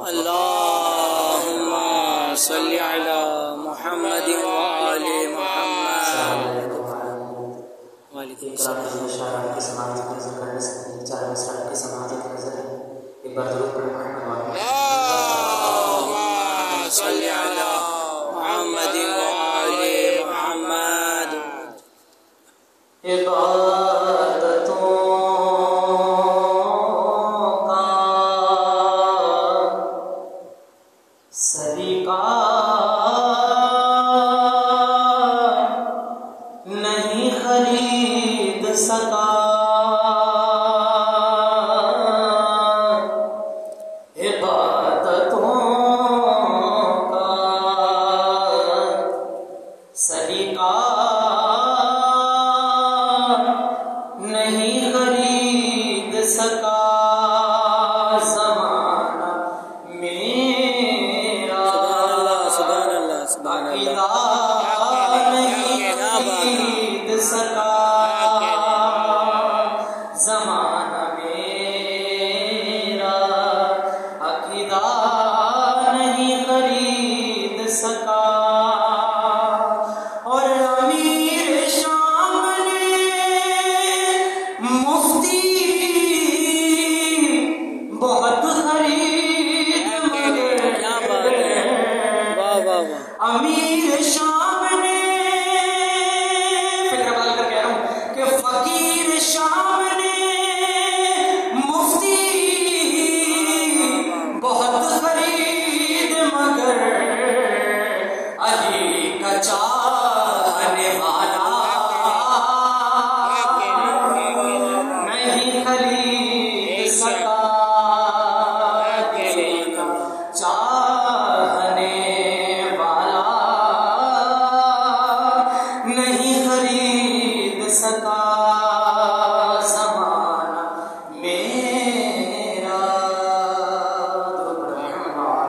اللہم صلی علی محمد وآل محمد. وعلیکم السلام. اللہم صلی علی محمد وآل محمد. عبادتوں کا سلیقہ نہیں خرید سکا. عبادتوں کا سلیقہ نہیں خرید سکا. زمانہ میرا سبحان اللہ سبحان اللہ. عقیدہ نہیں خرید سکا.